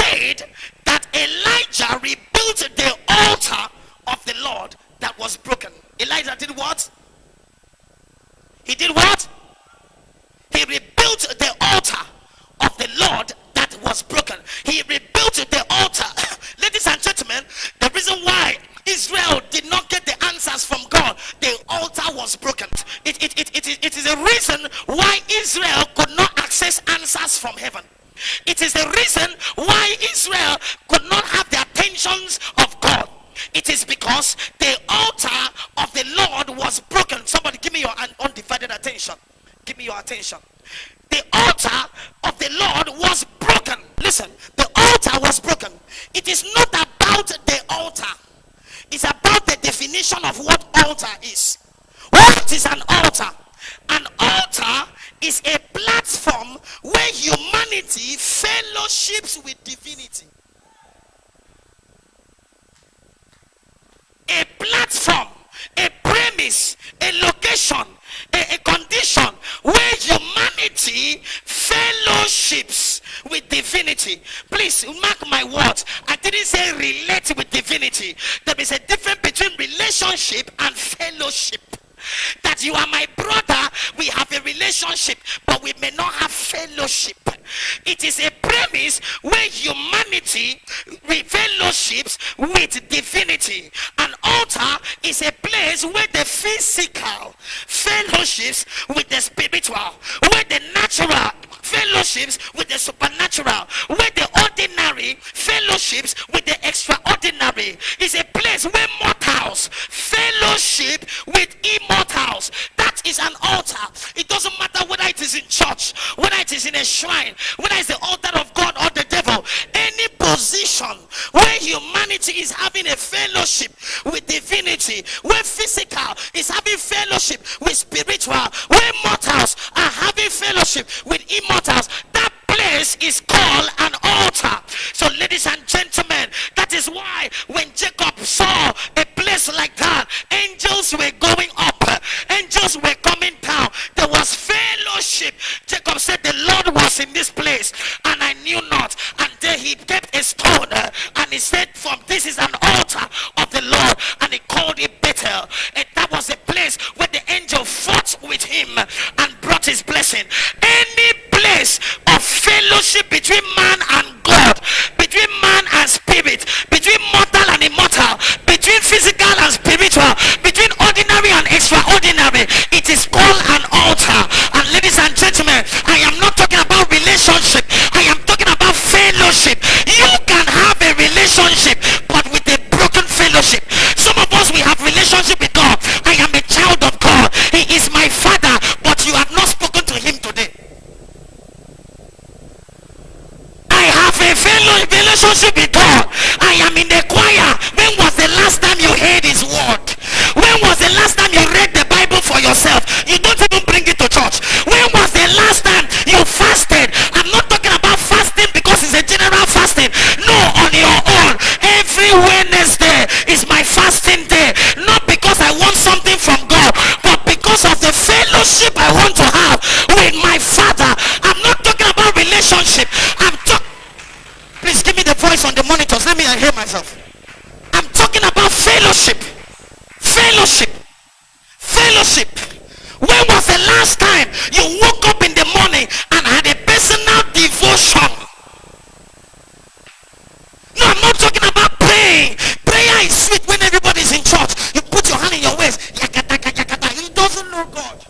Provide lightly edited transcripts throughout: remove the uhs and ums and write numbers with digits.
said that Elijah rebuilt the altar of the Lord that was broken. Elijah did what? He did what? He rebuilt the altar of the Lord that was broken. He rebuilt the altar. Ladies and gentlemen, the reason why Israel did not get the answers from God, the altar was broken. It is a reason why Israel could not access answers from heaven. It is the reason why Israel could not have the attentions of God. It is because the altar of the Lord was broken. Somebody give me your undivided attention. Give me your attention. The altar of the Lord was broken. Listen, the altar was broken. It is not about the altar. It's about the definition of what altar is. What is an altar? An altar is a platform where humanity fellowships with divinity. A platform, a premise, a location, a condition where humanity fellowships with divinity. Please mark my words. I didn't say relate with divinity. There is a difference between relationship and fellowship. That you are my brother, we have a relationship, but we may not have fellowship. It is a premise where humanity fellowships with divinity. An altar is a place where the physical fellowships with the spiritual, where the natural fellowships with the supernatural, where the ordinary fellowships with the extraordinary. It's a place where mortals fellowship with immortals. That is an altar. It doesn't matter whether it is in church, whether it is in a shrine, whether it's the altar of God or the devil. Any position where humanity is having a fellowship with divinity, where physical is having fellowship with spiritual, where mortals are having fellowship with immortals, that place is called an altar. So ladies and gentlemen, that is why when Jacob saw a place like that, angels were going up, angels were coming down, there was fellowship. Jacob said the Lord was in this place and I knew not. And there he kept a stone and he said, from this is an altar of the Lord, and he called it Bethel. And that was a place where the angel fought with him and brought his blessing. Any place of fellowship between man and God, between man and spirit, between mortal and immortal, between physical and spiritual, between ordinary and extraordinary, it is called an altar. And ladies and gentlemen, I am not talking about relationship, I am talking about fellowship. You can have a relationship but with a broken fellowship. Some of us, we have relationship with God. I am a child of God, he is my father, but you have not spoken to him today. I have a relationship with God. I am in the choir. When was the last time you heard his word? When was the last time you read the Bible for yourself? You don't even bring it to church. When was the last time you fasted? I'm not talking about fasting because it's a general fasting. No, on your own. Every Wednesday is my fasting day. Not because I want something from God, but because of the fellowship I want to have with my Father. I'm not talking about relationship. Please give me the voice on the monitors. Let me hear myself. I'm talking about fellowship. Fellowship. Fellowship. When was the last time you woke up in the morning and had a personal devotion? No, I'm not talking about praying. Prayer is sweet when everybody's in church. You put your hand in your waist. Yakata, yakata. He doesn't know God.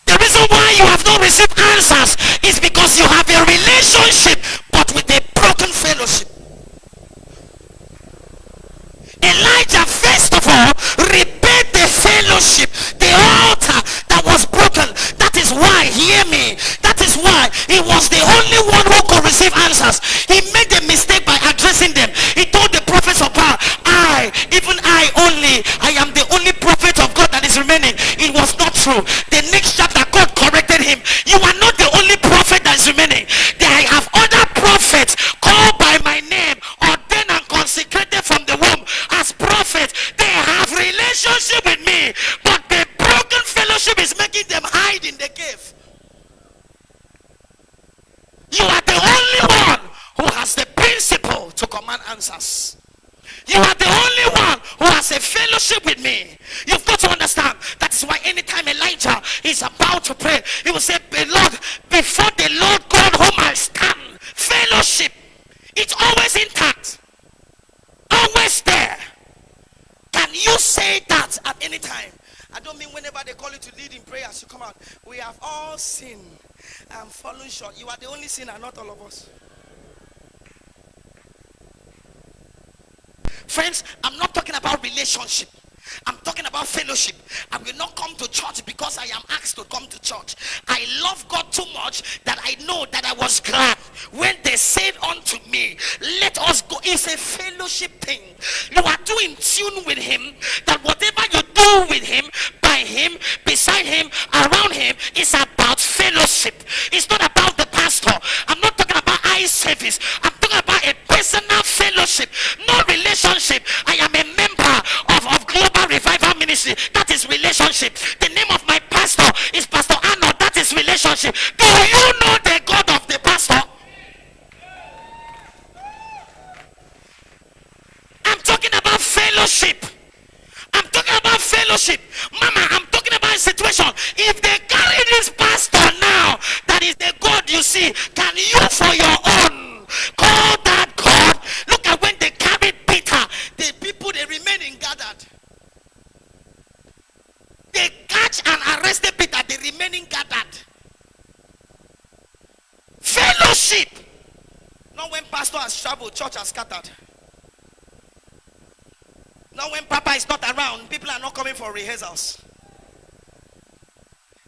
The reason why you have not received answers is because you have a relationship but with a broken fellowship. Elijah first of all repaired the fellowship, the altar that was broken. That is why, hear me, that is why he was the only one who could receive answers. He made a mistake by addressing them. He told the prophets of Baal, even I only, I am the only prophet of God that is remaining. It was not true. The next chapter God corrected him. You are not the only prophet that is remaining. I have other prophets called by my name, ordained and consecrated from the womb as prophets. They have relationship with me, but the broken fellowship is making them hide in the cave. you say that at any time? I don't mean whenever they call you to lead in prayers, you come out. We have all sinned and fallen short. You are the only sinner, not all of us. Friends, I'm not talking about relationship. I'm talking about fellowship. I will not come to church because I am asked to come to church. I love God too much that I know that I was glad when they said unto me, let us go. It's a fellowship thing. You are too in tune with him that whatever you do with him, by him, beside him, around him, is about fellowship. It's not about the pastor. I'm not talking about eye service. I'm talking about a personal fellowship, no relationship. I am a member of Global Revival Ministry. That is relationship. The name of my pastor is Pastor Arnold. That is relationship. Do you know the God of the pastor? I'm talking about fellowship. I'm talking about fellowship. Mama, I'm talking about a situation. If they carry this pastor now, that is the God you see, can you for your own call that God? Look at when they carried Peter, the people, they remain gathered. They catch and arrested Peter, the remaining gathered. Fellowship. Not when pastor has traveled, church has scattered. Not when Papa is not around, people are not coming for rehearsals.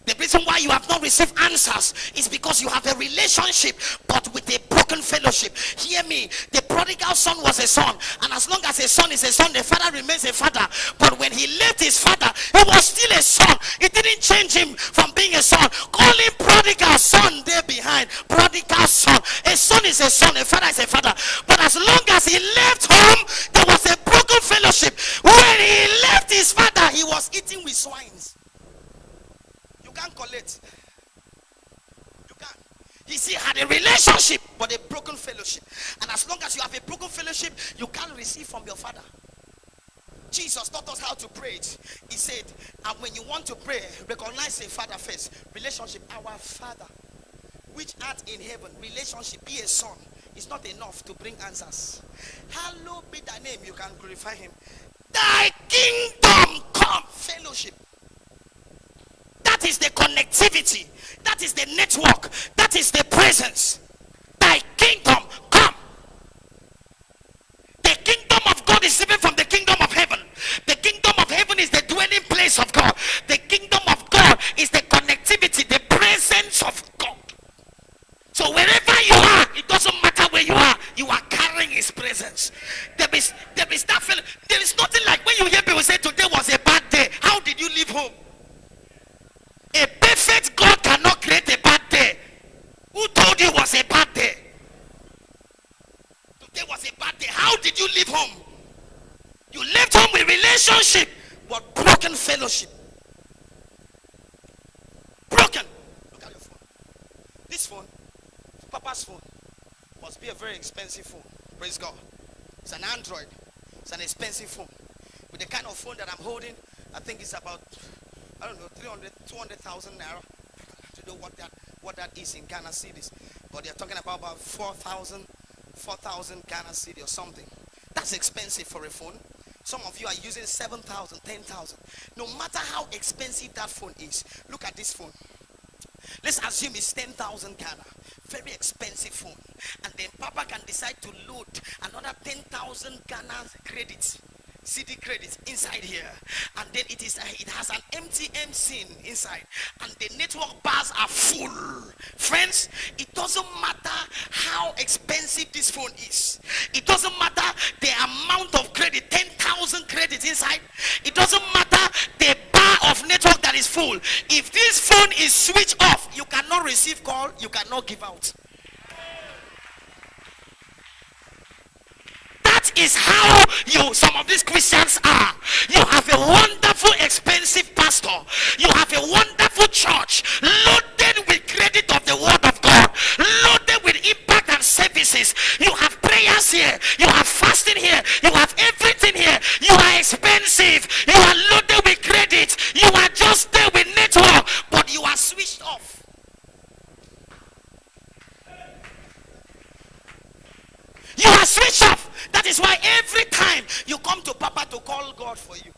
The reason why you have not received answers is because you have a relationship but with a broken fellowship. Hear me, the prodigal son was a son, and as long as a son is a son, the father remains a father. But when he left his father, he was still a son. It didn't change him from being a son. Call him prodigal son there behind. Prodigal son. A son is a son, a father is a father. But as long as he left home, there was a broken fellowship. When he left his father, he was eating with swines. Can't collect. You can't. You see, had a relationship but a broken fellowship. And as long as you have a broken fellowship, you can't receive from your father. Jesus taught us how to pray it. He said, and when you want to pray, recognize a father first. Relationship, our Father which art in heaven. Relationship, be a son. It's not enough to bring answers. Hallowed be thy name. You can glorify him. Thy kingdom come. Fellowship. That is the connectivity. That is the network. That is the presence. Thy kingdom come. The kingdom of God is different from the kingdom of heaven. The kingdom of heaven is the dwelling place of God. The kingdom of God is the connectivity, the presence of God. So wherever you are, it doesn't matter where you are carrying his presence. There is that feeling. There is nothing like when you hear people say today was a bad day. How did you leave home? A perfect God cannot create a bad day. Who told you it was a bad day? Today was a bad day. How did you leave home? You left home with relationship, but broken fellowship. Broken. Look at your phone. This phone, Papa's phone, must be a very expensive phone. Praise God. It's an Android. It's an expensive phone. With the kind of phone that I'm holding, I think it's about, I don't know, 200,000 naira. To know what that is in Ghana cedis. But they're talking about 4,000 Ghana cedi or something. That's expensive for a phone. Some of you are using 7,000, 10,000. No matter how expensive that phone is, look at this phone. Let's assume it's 10,000 Ghana. Very expensive phone. And then Papa can decide to load another 10,000 Ghana credits. CD credits inside here, and then it has an MTN SIM inside, and the network bars are full. Friends, it doesn't matter how expensive this phone is. It doesn't matter the amount of credit, 10,000 credits inside. It doesn't matter the bar of network that is full. If this phone is switched off, you cannot receive call, you cannot give out. Is how some of these Christians are. You have a wonderful expensive pastor, you have a wonderful church loaded with credit of the word of God, loaded with impact and services. You have prayers here, you have fasting here, you have everything here. You are expensive, you are loaded with credit, you are just there with network, but you are switched off. You are switched off. That is why every time you come to Papa to call God for you,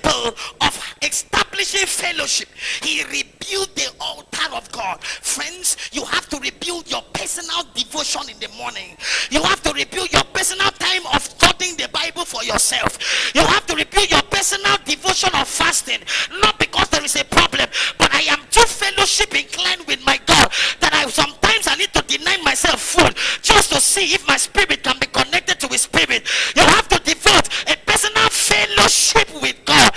principle of establishing fellowship, he rebuilt the altar of God. Friends, you have to rebuild your personal devotion in the morning. You have to rebuild your personal time of studying the Bible for yourself. You have to rebuild your personal devotion of fasting, not because there is a problem, but I am too fellowship inclined with my God that sometimes I need to deny myself food just to see if my spirit can be connected to his spirit. You have to devote a personal fellowship with God,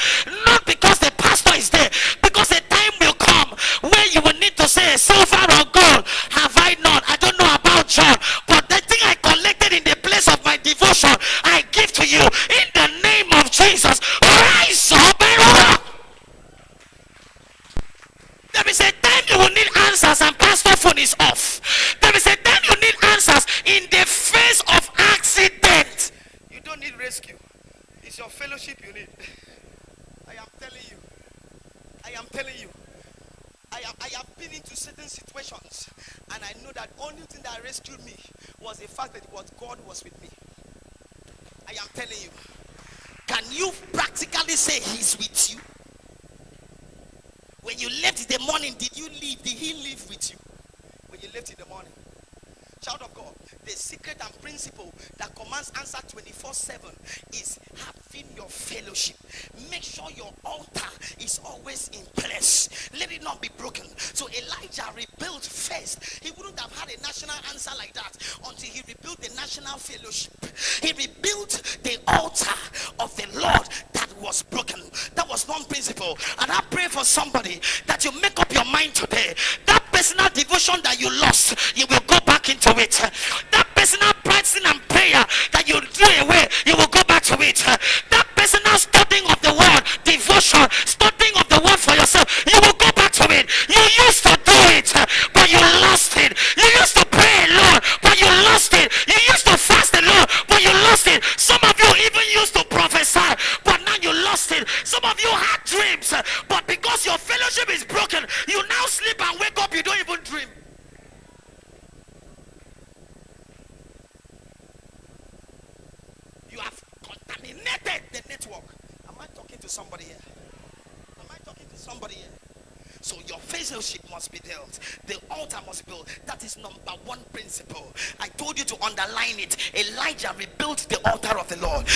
not because the pastor is there, because the time will come where you will need to say, silver or gold have I not. I don't know about John, but the thing I collected in the place of my devotion, I give to you in the name of Jesus. Rise up and walk. There is a time you will need answers and pastor phone is off. There is a time you need answers in the face of accident. You don't need rescue. It's your fellowship you need. I am telling you. I am telling you. I have been into certain situations, and I know that only thing that rescued me was the fact that God was with me. I am telling you. Can you practically say he's with you? When you left in the morning, did you leave? Did he live with you? When you left in the morning. Child of God, the secret and principle that commands answer 24/7 is having your fellowship. Make sure your altar is always in place. Let it not be broken. So Elijah rebuilt first. He wouldn't have had a national answer like that until he rebuilt the national fellowship. He rebuilt the altar of the Lord that was broken. That was one principle. And I pray for somebody that you make up your mind today. That personal devotion that you lost, you will go back into it. That personal practicing and prayer that you threw away, you will go back to it. That personal studying of the word, devotion, studying of the word for yourself, you will go back to it. You used to do it, but you lost it. You used to pray alone, but you lost it. You used to fast alone, but you lost it. Some of you even used to prophesy, but now you lost it. Some of you had dreams, but because your fellowship is broken, you now sleep and wake up, you don't even dream. You have contaminated the network. Am I talking to somebody here? Am I talking to somebody here? So your fellowship must be built. The altar must be built. That is number one principle. I told you to underline it. Elijah rebuilt the altar of the Lord.